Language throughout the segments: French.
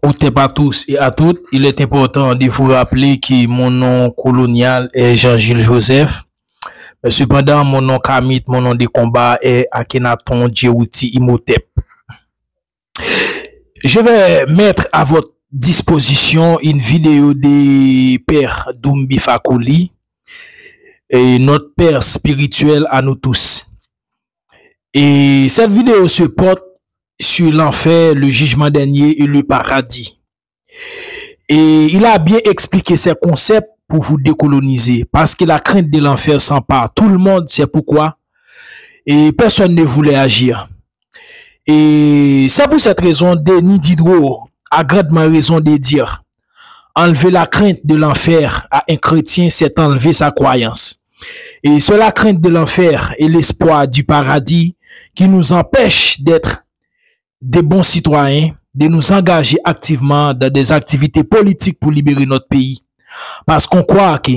Au temp à tous et à toutes, il est important de vous rappeler que mon nom colonial est Jean-Gilles Joseph. Mais cependant, mon nom Kamit, mon nom de combat est Akhenaton Djerouti Imhotep. Je vais mettre à votre disposition une vidéo des pères Doumbi Fakoly, et notre père spirituel à nous tous. Et cette vidéo se porte sur l'enfer, le jugement dernier et le paradis. Et il a bien expliqué ces concepts pour vous décoloniser, parce que la crainte de l'enfer s'empare. Tout le monde sait pourquoi, et personne ne voulait agir. Et c'est pour cette raison, Denis Diderot a grandement raison de dire: enlever la crainte de l'enfer à un chrétien, c'est enlever sa croyance. Et c'est la crainte de l'enfer et l'espoir du paradis qui nous empêche d'être des bons citoyens, de nous engager activement dans des activités politiques pour libérer notre pays. Parce qu'on croit que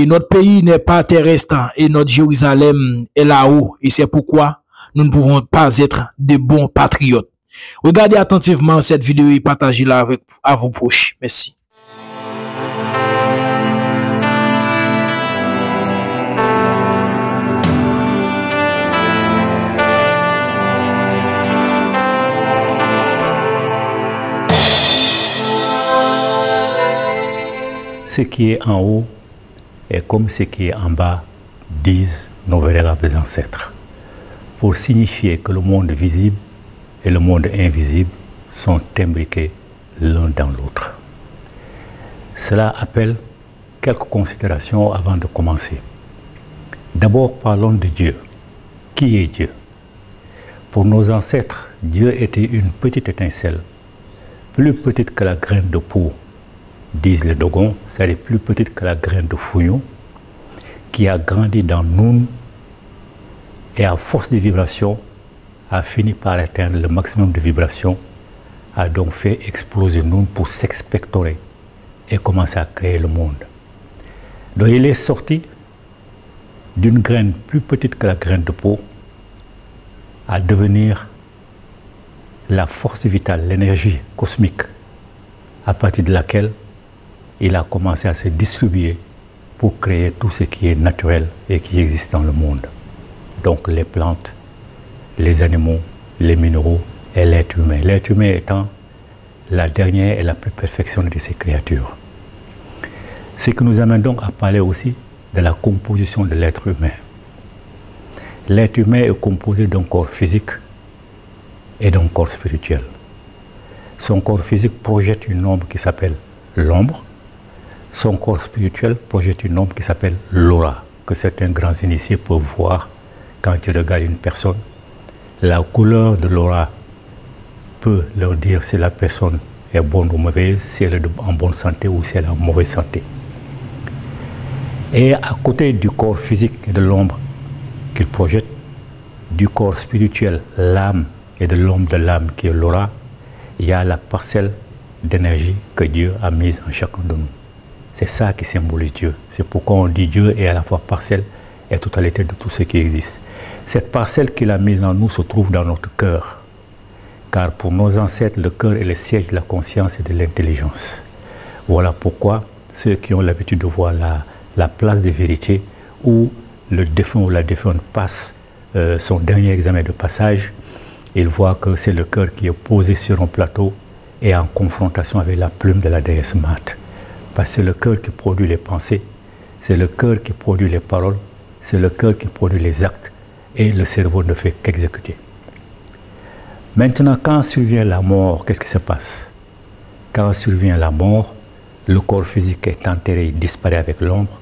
notre pays n'est pas terrestre et notre Jérusalem est là-haut. Et c'est pourquoi nous ne pouvons pas être de bons patriotes. Regardez attentivement cette vidéo et partagez-la à vos proches. Merci. Ce qui est en haut est comme ce qui est en bas, disent nos vénérables ancêtres, pour signifier que le monde visible et le monde invisible sont imbriqués l'un dans l'autre. Cela appelle quelques considérations avant de commencer. D'abord, parlons de Dieu. Qui est Dieu? Pour nos ancêtres, Dieu était une petite étincelle, plus petite que la graine de peau, disent les Dogons, c'est-à-dire plus petite que la graine de fouillon, qui a grandi dans nous et à force de vibration a fini par atteindre le maximum de vibration, a donc fait exploser nous pour s'expectorer et commencer à créer le monde. Donc il est sorti d'une graine plus petite que la graine de peau à devenir la force vitale, l'énergie cosmique, à partir de laquelle il a commencé à se distribuer pour créer tout ce qui est naturel et qui existe dans le monde. Donc les plantes, les animaux, les minéraux et l'être humain. L'être humain étant la dernière et la plus perfectionnée de ces créatures. Ce qui nous amène donc à parler aussi de la composition de l'être humain. L'être humain est composé d'un corps physique et d'un corps spirituel. Son corps physique projette une ombre qui s'appelle l'ombre. Son corps spirituel projette une ombre qui s'appelle l'aura, que certains grands initiés peuvent voir quand ils regardent une personne. La couleur de l'aura peut leur dire si la personne est bonne ou mauvaise, si elle est en bonne santé ou si elle est en mauvaise santé. Et à côté du corps physique et de l'ombre qu'il projette, du corps spirituel, l'âme et de l'ombre de l'âme qui est l'aura, il y a la parcelle d'énergie que Dieu a mise en chacun de nous. C'est ça qui symbolise Dieu. C'est pourquoi on dit Dieu est à la fois parcelle et totalité de tout ce qui existe. Cette parcelle qu'il a mise en nous se trouve dans notre cœur. Car pour nos ancêtres, le cœur est le siège de la conscience et de l'intelligence. Voilà pourquoi ceux qui ont l'habitude de voir la place de vérité où le défunt ou la défunte passe son dernier examen de passage, il voit que c'est le cœur qui est posé sur un plateau et en confrontation avec la plume de la déesse Mate. Parce que c'est le cœur qui produit les pensées, c'est le cœur qui produit les paroles, c'est le cœur qui produit les actes et le cerveau ne fait qu'exécuter. Maintenant, quand survient la mort, qu'est-ce qui se passe? Quand survient la mort, le corps physique est enterré, il disparaît avec l'ombre,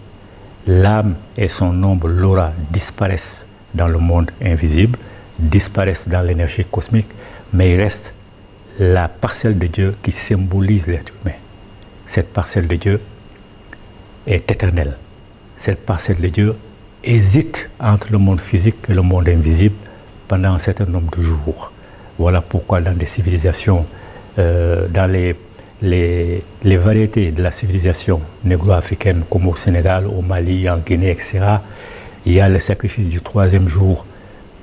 l'âme et son ombre, l'aura, disparaissent dans le monde invisible, disparaissent dans l'énergie cosmique, mais il reste la parcelle de Dieu qui symbolise l'être humain. Cette parcelle de Dieu est éternelle. Cette parcelle de Dieu hésite entre le monde physique et le monde invisible pendant un certain nombre de jours. Voilà pourquoi dans des civilisations, dans les variétés de la civilisation négro-africaine comme au Sénégal, au Mali, en Guinée, etc., il y a le sacrifice du 3e jour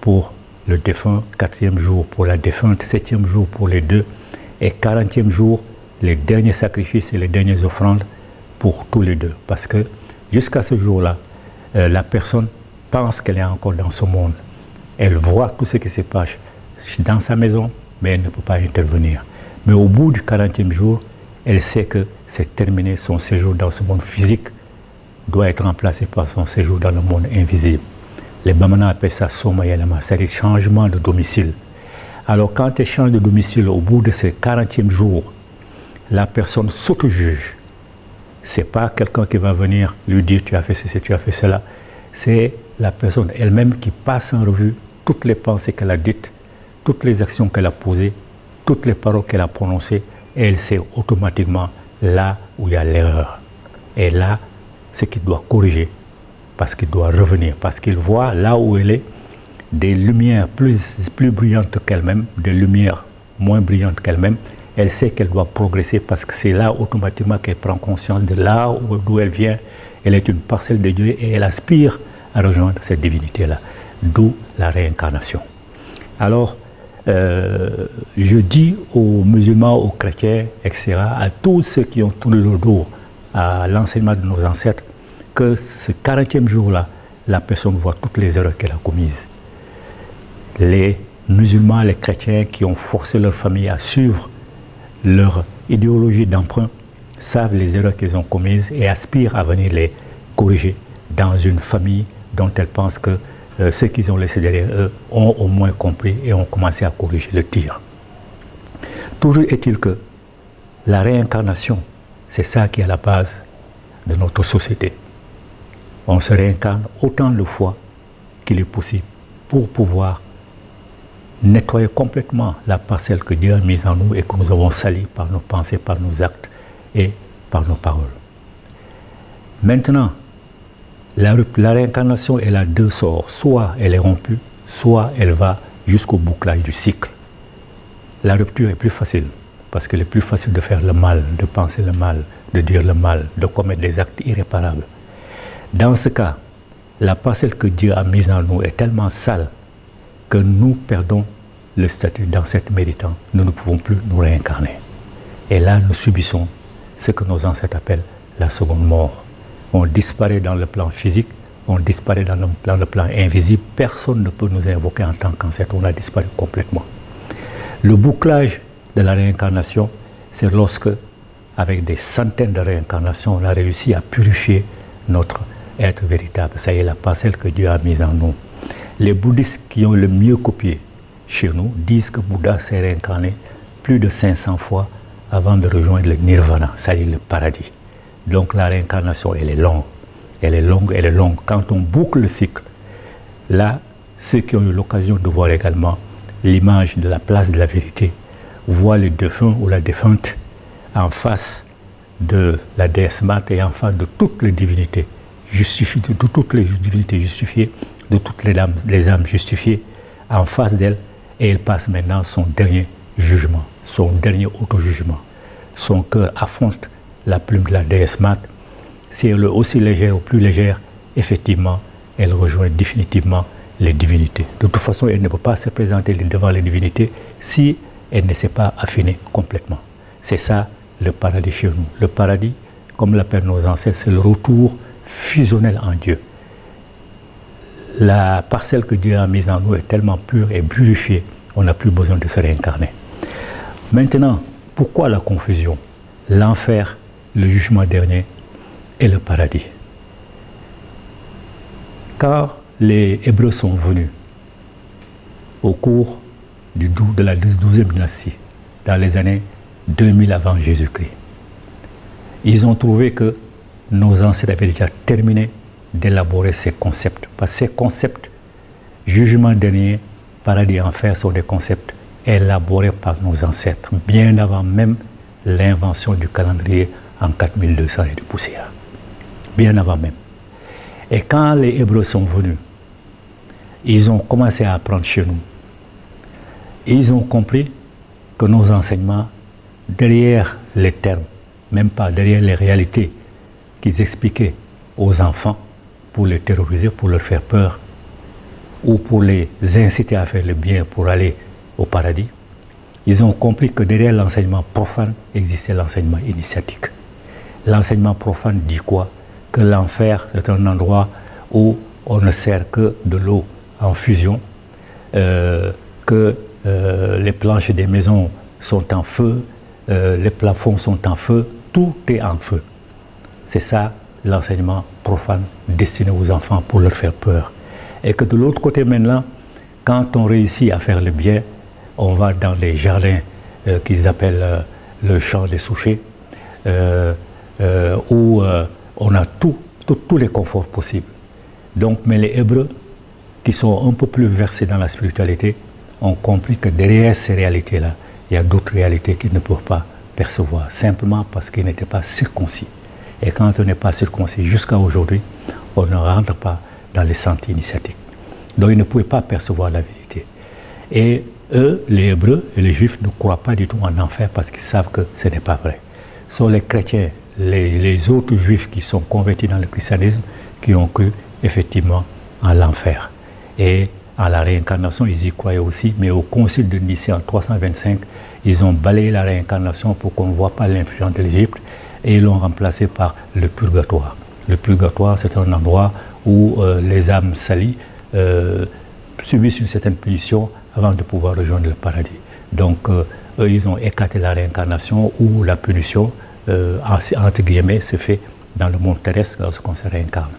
pour le défunt, 4e jour pour la défunte, 7e jour pour les deux, Et 40e jour, les derniers sacrifices et les dernières offrandes pour tous les deux. Parce que jusqu'à ce jour-là, la personne pense qu'elle est encore dans ce monde. Elle voit tout ce qui se passe dans sa maison, mais elle ne peut pas intervenir. Mais au bout du 40e jour, elle sait que c'est terminé, son séjour dans ce monde physique doit être remplacé par son séjour dans le monde invisible. Les Bamana appellent ça Soma Yalama, c'est-à-dire changement de domicile. Alors quand elle change de domicile au bout de ce 40e jour, la personne s'auto-juge. Ce n'est pas quelqu'un qui va venir lui dire tu as fait ceci, tu as fait cela. C'est la personne elle-même qui passe en revue toutes les pensées qu'elle a dites, toutes les actions qu'elle a posées, toutes les paroles qu'elle a prononcées, et elle sait automatiquement là où il y a l'erreur. Et là, ce qu'il doit corriger, parce qu'il doit revenir, parce qu'il voit là où elle est des lumières plus brillantes qu'elle-même, des lumières moins brillantes qu'elle-même. Elle sait qu'elle doit progresser parce que c'est là automatiquement qu'elle prend conscience de là d'où elle vient. Elle est une parcelle de Dieu et elle aspire à rejoindre cette divinité-là, d'où la réincarnation. Alors, je dis aux musulmans, aux chrétiens, etc., à tous ceux qui ont tourné le dos à l'enseignement de nos ancêtres, que ce 40e jour-là, la personne voit toutes les erreurs qu'elle a commises. Les musulmans, les chrétiens qui ont forcé leur famille à suivre leur idéologie d'emprunt savent les erreurs qu'ils ont commises et aspirent à venir les corriger dans une famille dont elles pensent que ceux qu'ils ont laissés derrière eux ont au moins compris et ont commencé à corriger le tir. Toujours est-il que la réincarnation, c'est ça qui est à la base de notre société. On se réincarne autant de fois qu'il est possible pour pouvoir nettoyer complètement la parcelle que Dieu a mise en nous et que nous avons salie par nos pensées, par nos actes et par nos paroles. Maintenant, la réincarnation, elle a deux sorts. Soit elle est rompue, soit elle va jusqu'au bouclage du cycle. La rupture est plus facile, parce qu'il est plus facile de faire le mal, de penser le mal, de dire le mal, de commettre des actes irréparables. Dans ce cas, la parcelle que Dieu a mise en nous est tellement sale que nous perdons le statut d'ancêtre méritant. Nous ne pouvons plus nous réincarner. Et là, nous subissons ce que nos ancêtres appellent la seconde mort. On disparaît dans le plan physique, on disparaît dans le plan invisible. Personne ne peut nous invoquer en tant qu'ancêtre. On a disparu complètement. Le bouclage de la réincarnation, c'est lorsque, avec des centaines de réincarnations, on a réussi à purifier notre être véritable. Ça y est, la parcelle que Dieu a mise en nous. Les bouddhistes qui ont le mieux copié chez nous disent que Bouddha s'est réincarné plus de 500 fois avant de rejoindre le nirvana, c'est-à-dire le paradis. Donc la réincarnation, elle est longue. Elle est longue, elle est longue. Quand on boucle le cycle, là, ceux qui ont eu l'occasion de voir également l'image de la place de la vérité, voient le défunt ou la défunte en face de la déesse Mate et en face de toutes les divinités justifiées, de toutes les divinités justifiées, de toutes les âmes justifiées en face d'elle, et elle passe maintenant son dernier jugement, son dernier auto-jugement. Son cœur affronte la plume de la déesse Mate. Si elle est aussi légère ou plus légère, effectivement, elle rejoint définitivement les divinités. De toute façon, elle ne peut pas se présenter devant les divinités si elle ne s'est pas affinée complètement. C'est ça le paradis chez nous. Le paradis, comme l'appellent nos ancêtres, c'est le retour fusionnel en Dieu. La parcelle que Dieu a mise en nous est tellement pure et purifiée, on n'a plus besoin de se réincarner. Maintenant, pourquoi la confusion? L'enfer, le jugement dernier et le paradis. Quand les Hébreux sont venus au cours de la 12e dynastie, dans les années 2000 avant Jésus-Christ, ils ont trouvé que nos ancêtres avaient déjà terminé d'élaborer ces concepts. Parce que ces concepts, jugement dernier, paradis, enfer, sont des concepts élaborés par nos ancêtres, bien avant même l'invention du calendrier en 4200 et de poussière. Bien avant même. Et quand les Hébreux sont venus, ils ont commencé à apprendre chez nous. Et ils ont compris que nos enseignements, derrière les termes, même pas derrière les réalités qu'ils expliquaient aux enfants pour les terroriser, pour leur faire peur, ou pour les inciter à faire le bien pour aller au paradis, ils ont compris que derrière l'enseignement profane existait l'enseignement initiatique. L'enseignement profane dit quoi? Que l'enfer, c'est un endroit où on ne sert que de l'eau en fusion, que les planches des maisons sont en feu, les plafonds sont en feu, tout est en feu. C'est ça l'enseignement profane destiné aux enfants pour leur faire peur. Et que de l'autre côté maintenant, quand on réussit à faire le bien, on va dans les jardins qu'ils appellent le champ des souchets, où on a tous les conforts possibles. Donc, mais les Hébreux, qui sont un peu plus versés dans la spiritualité, ont compris que derrière ces réalités-là, il y a d'autres réalités qu'ils ne peuvent pas percevoir, simplement parce qu'ils n'étaient pas circoncis. Et quand on n'est pas circoncis jusqu'à aujourd'hui, on ne rentre pas dans les centres initiatiques. Donc ils ne pouvaient pas percevoir la vérité. Et eux, les Hébreux et les Juifs, ne croient pas du tout en enfer parce qu'ils savent que ce n'est pas vrai. Ce sont les chrétiens, les autres Juifs qui sont convertis dans le christianisme, qui ont cru effectivement en l'enfer. Et à la réincarnation, ils y croyaient aussi, mais au concile de Nicée en 325, ils ont balayé la réincarnation pour qu'on ne voit pas l'influence de l'Égypte et ils l'ont remplacé par le purgatoire. Le purgatoire, c'est un endroit où les âmes salies subissent une certaine punition avant de pouvoir rejoindre le paradis. Donc, eux, ils ont écarté la réincarnation où la punition, entre guillemets, se fait dans le monde terrestre lorsqu'on se réincarne.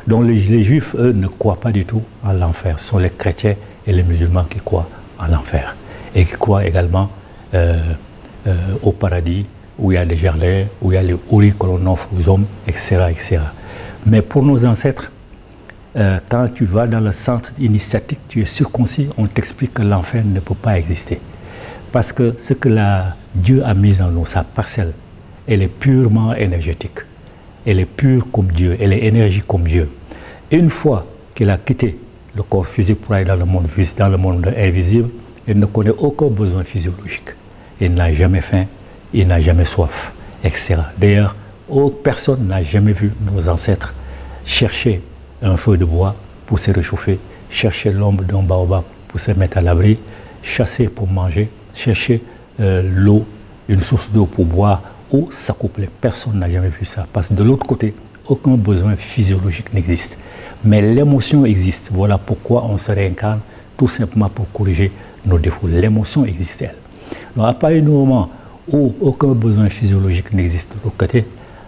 Donc les Juifs, eux, ne croient pas du tout en l'enfer. Ce sont les chrétiens et les musulmans qui croient en l'enfer. Et qui croient également au paradis, où il y a des jardins, où il y a les houris que l'on offre aux hommes, etc., etc. Mais pour nos ancêtres, quand tu vas dans le centre initiatique, tu es circoncis, on t'explique que l'enfer ne peut pas exister. Parce que ce que Dieu a mis en nous, sa parcelle, elle est purement énergétique. Elle est pure comme Dieu, elle est énergie comme Dieu. Et une fois qu'elle a quitté le corps physique pour aller dans le monde invisible, elle ne connaît aucun besoin physiologique. Elle n'a jamais faim, il n'a jamais soif, etc. D'ailleurs, personne n'a jamais vu nos ancêtres chercher un feu de bois pour se réchauffer, chercher l'ombre d'un baobab pour se mettre à l'abri, chasser pour manger, chercher l'eau, une source d'eau pour boire ou s'accoupler. Personne n'a jamais vu ça. Parce que de l'autre côté, aucun besoin physiologique n'existe. Mais l'émotion existe. Voilà pourquoi on se réincarne, tout simplement pour corriger nos défauts. L'émotion existe, elle. Donc, à partir du moment où aucun besoin physiologique n'existe de l'autre côté,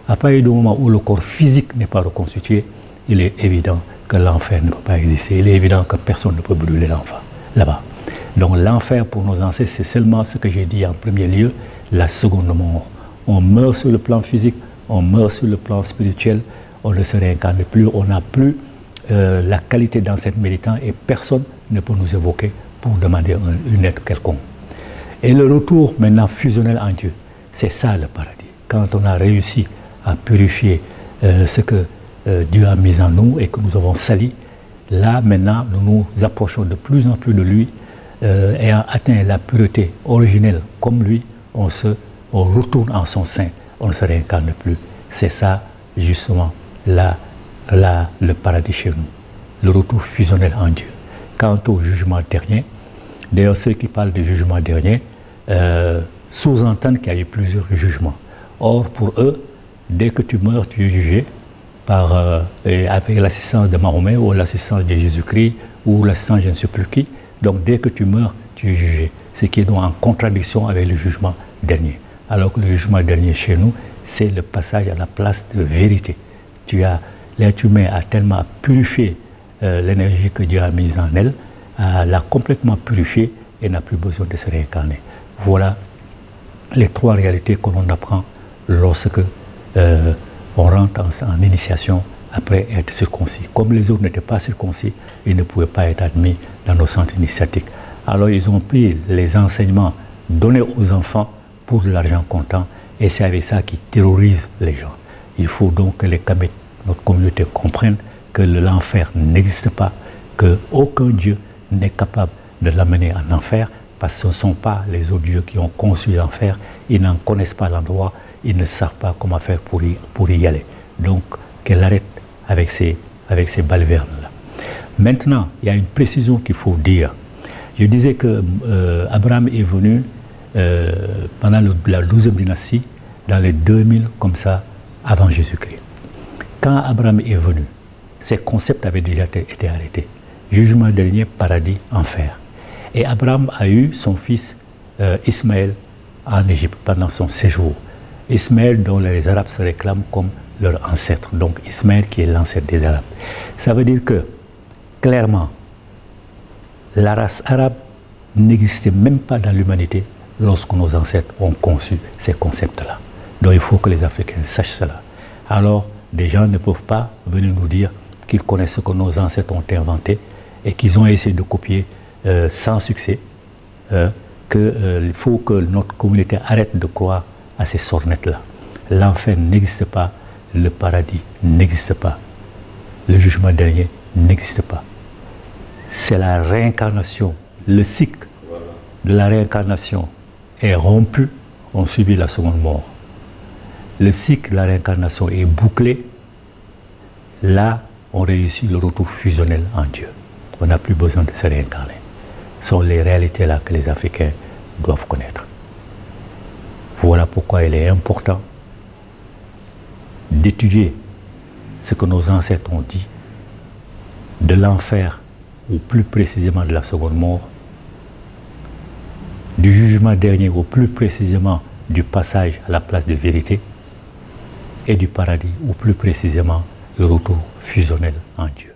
à partir du moment où le corps physique n'est pas reconstitué, il est évident que l'enfer ne peut pas exister. Il est évident que personne ne peut brûler l'enfer là-bas. Donc l'enfer pour nos ancêtres, c'est seulement ce que j'ai dit en premier lieu, la seconde mort. On meurt sur le plan physique, on meurt sur le plan spirituel, on ne se réincarne plus, on n'a plus la qualité d'ancêtre méritant et personne ne peut nous évoquer pour demander une aide quelconque. Et le retour maintenant fusionnel en Dieu, c'est ça le paradis. Quand on a réussi à purifier ce que Dieu a mis en nous et que nous avons sali, là maintenant nous nous approchons de plus en plus de lui, ayant atteint la pureté originelle comme lui, on retourne en son sein, on ne se réincarne plus. C'est ça justement le paradis chez nous, le retour fusionnel en Dieu. Quant au jugement dernier, d'ailleurs ceux qui parlent du jugement dernier sous-entendent qu'il y a eu plusieurs jugements. Or pour eux, dès que tu meurs, tu es jugé avec l'assistance de Mahomet ou l'assistance de Jésus-Christ ou l'assistance de je ne sais plus qui. Donc dès que tu meurs, tu es jugé. Ce qui est donc en contradiction avec le jugement dernier. Alors que le jugement dernier chez nous, c'est le passage à la place de vérité. L'être humain a tellement purifié l'énergie que Dieu a mise en elle, l'a complètement purifiée et n'a plus besoin de se réincarner. Voilà les trois réalités que l'on apprend lorsque on rentre en initiation après être circoncis. Comme les autres n'étaient pas circoncis, ils ne pouvaient pas être admis dans nos centres initiatiques. Alors ils ont pris les enseignements donnés aux enfants pour de l'argent comptant et c'est avec ça qu'ils terrorisent les gens. Il faut donc que notre communauté comprenne que l'enfer n'existe pas, qu'aucun Dieu n'est capable de l'amener en enfer parce que ce ne sont pas les autres dieux qui ont conçu l'enfer, ils n'en connaissent pas l'endroit, ils ne savent pas comment faire pour y aller. Donc qu'elle arrête avec ces balivernes-là. Maintenant, il y a une précision qu'il faut dire. Je disais que Abraham est venu pendant la 12e dynastie, dans les 2000 comme ça, avant Jésus-Christ. Quand Abraham est venu, ces concepts avaient déjà été arrêtés. Jugement dernier, paradis, enfer. Et Abraham a eu son fils Ismaël en Égypte pendant son séjour. Ismaël dont les Arabes se réclament comme leur ancêtre. Donc Ismaël qui est l'ancêtre des Arabes. Ça veut dire que, clairement, la race arabe n'existait même pas dans l'humanité lorsque nos ancêtres ont conçu ces concepts-là. Donc il faut que les Africains sachent cela. Alors, des gens ne peuvent pas venir nous dire qu'ils connaissent ce que nos ancêtres ont inventé et qu'ils ont essayé de copier sans succès, qu'il faut que notre communauté arrête de croire à ces sornettes-là. L'enfer n'existe pas, le paradis n'existe pas, le jugement dernier n'existe pas. C'est la réincarnation, le cycle de la réincarnation est rompu, on subit la seconde mort. Le cycle de la réincarnation est bouclé, là on réussit le retour fusionnel en Dieu. On n'a plus besoin de se réincarner. Ce sont les réalités là que les Africains doivent connaître. Voilà pourquoi il est important d'étudier ce que nos ancêtres ont dit de l'enfer, ou plus précisément de la seconde mort, du jugement dernier, ou plus précisément du passage à la place de vérité, et du paradis, ou plus précisément le retour fusionnel en Dieu.